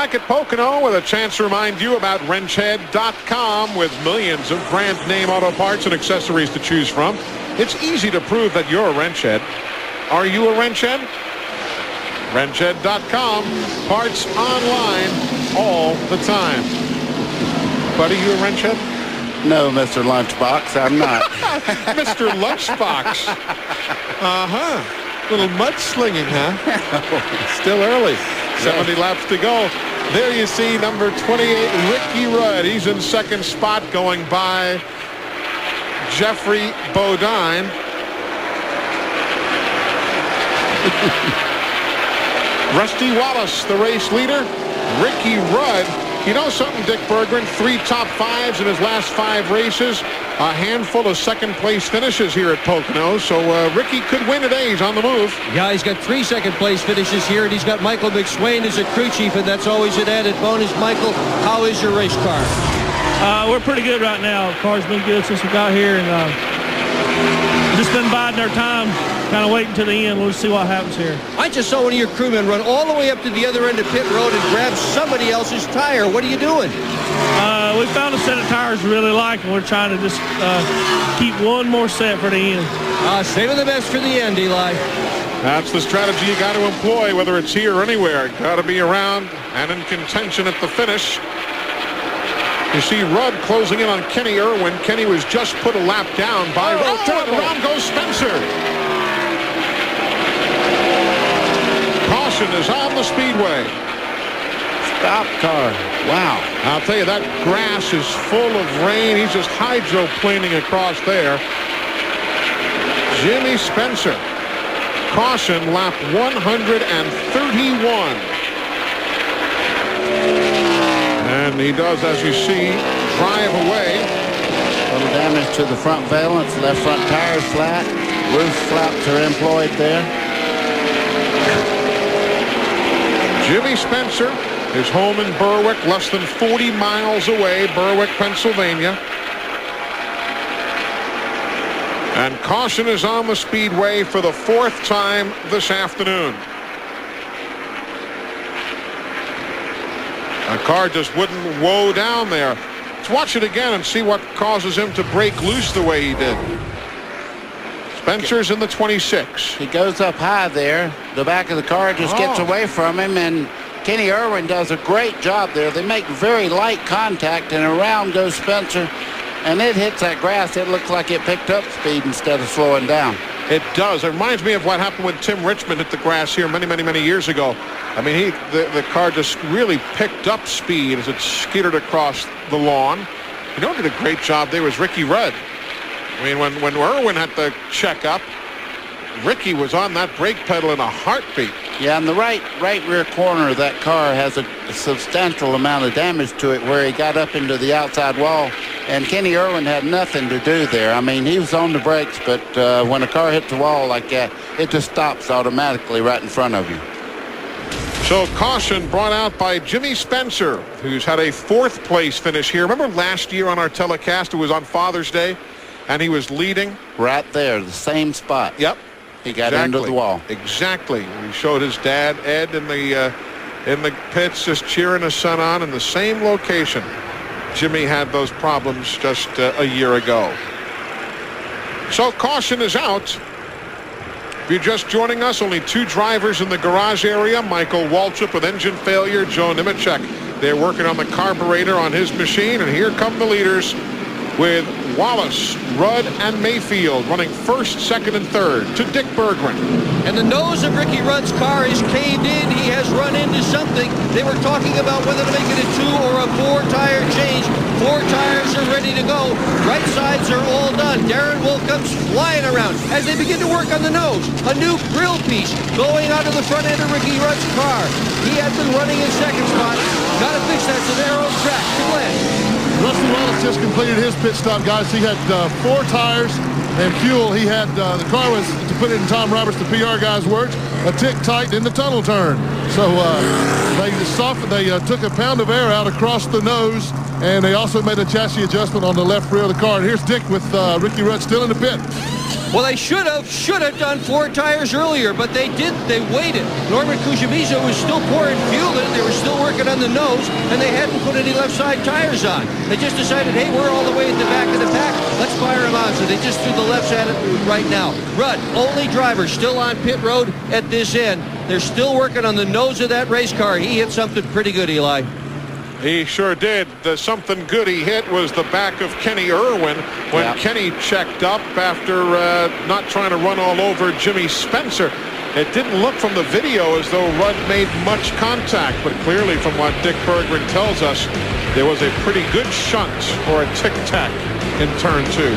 back at Pocono with a chance to remind you about wrenchhead.com with millions of brand name auto parts and accessories to choose from. It's easy to prove that you're a wrench head. Are you a wrench head? Wrenchhead.com. Parts online all the time. Buddy, you a wrench head? No, Mr. Lunchbox, I'm not. Mr. Lunchbox. Little mudslinging, huh? Still early. 70 laps to go. There you see number 28, Ricky Rudd. He's in second spot, going by Jeffrey Bodine. Rusty Wallace, the race leader. Ricky Rudd. You know something, Dick Berggren? 3 top 5s in his last 5 races. A handful of second-place finishes here at Pocono. So Ricky could win today. He's on the move. Yeah, he's got 3 second-place finishes here, and he's got Michael McSwain as a crew chief, and that's always an added bonus. Michael, how is your race car? We're pretty good right now. The car's been good since we got here, and just been biding our time, kind of waiting to the end. We'll see what happens here. I just saw one of your crewmen run all the way up to the other end of pit road and grab somebody else's tire. What are you doing? We found a set of tires we really like, and we're trying to just keep one more set for the end. Saving the best for the end, Eli. That's the strategy you got to employ, whether it's here or anywhere. Got to be around and in contention at the finish. You see Rudd closing in on Kenny Irwin. Kenny was just put a lap down by around goes Spencer. Caution is on the speedway. Stop car. Wow. I'll tell you, that grass is full of rain. He's just hydroplaning across there. Jijmmy Spencer. Caution, lap 131. And he does, as you see, drive away. A little damage to the front valance. Left front tires flat. Roof flaps are employed there. Jijmmy Spencer is home in Berwick, less than 40 miles away, Berwick, Pennsylvania. And caution is on the speedway for the 4th time this afternoon. The car just wouldn't woe down there. Let's watch it again and see what causes him to break loose the way he did. Spencer's in the 26. He goes up high there. The back of the car just gets away from him, and Kenny Irwin does a great job there. They make very light contact, and around goes Spencer, and it hits that grass. It looks like it picked up speed instead of slowing down. It does. It reminds me of what happened when Tim Richmond hit the grass here many years ago. I mean, the car just really picked up speed as it skidded across the lawn. You know who did a great job there was Ricky Rudd. I mean, when Irwin had to check up, Ricky was on that brake pedal in a heartbeat. Yeah, and the right rear corner of that car has a substantial amount of damage to it where he got up into the outside wall, and Kenny Irwin had nothing to do there. I mean, he was on the brakes, but when a car hits the wall like that, it just stops automatically right in front of you. So caution brought out by Jijmmy Spencer, who's had a 4th place finish here. Remember last year on our telecast, it was on Father's Day, and he was leading? Right there, the same spot. Yep. He got into the wall. Exactly. He showed his dad, Ed, in the pits, just cheering his son on in the same location. Jimmy had those problems just a year ago. So caution is out. If you're just joining us, only 2 drivers in the garage area. Michael Waltrip with engine failure. Joe Nemechek. They're working on the carburetor on his machine. And here come the leaders with Wallace, Rudd, and Mayfield running 1st, 2nd, and 3rd to Dick Berggren. And the nose of Ricky Rudd's car is caved in. He has run into something. They were talking about whether to make it a 2 or a 4 tire change. 4 tires are ready to go. Right sides are all done. Darren Wolf comes flying around as they begin to work on the nose. A new grill piece going out of the front end of Ricky Rudd's car. He had been running in 2nd spot. Got to fix that so they're on track to win. Rusty Wallace just completed his pit stop, guys. He had 4 tires and fuel. He had the car was, to put it in Tom Roberts, the PR guy's words, a tick tight in the tunnel turn. So they took a pound of air out across the nose, and they also made a chassis adjustment on the left rear of the car. And here's Dick with Ricky Rudd still in the pit. Well, they should have done 4 tires earlier, but they didn't. They waited. Norman Kujimizo was still pouring fuel in. They were still working on the nose, and they hadn't put any left side tires on. They just decided, hey, we're all the way at the back of the pack. Let's fire them on. So they just threw the left side right now. Rudd, only driver still on pit road at this end. They're still working on the nose of that race car. He hit something pretty good, Eli. He sure did. The something good he hit was the back of Kenny Irwin when Kenny checked up after not trying to run all over Jijmmy Spencer. It didn't look from the video as though Rudd made much contact, but clearly from what Dick Berggren tells us, there was a pretty good shunt or a tic-tac in turn 2.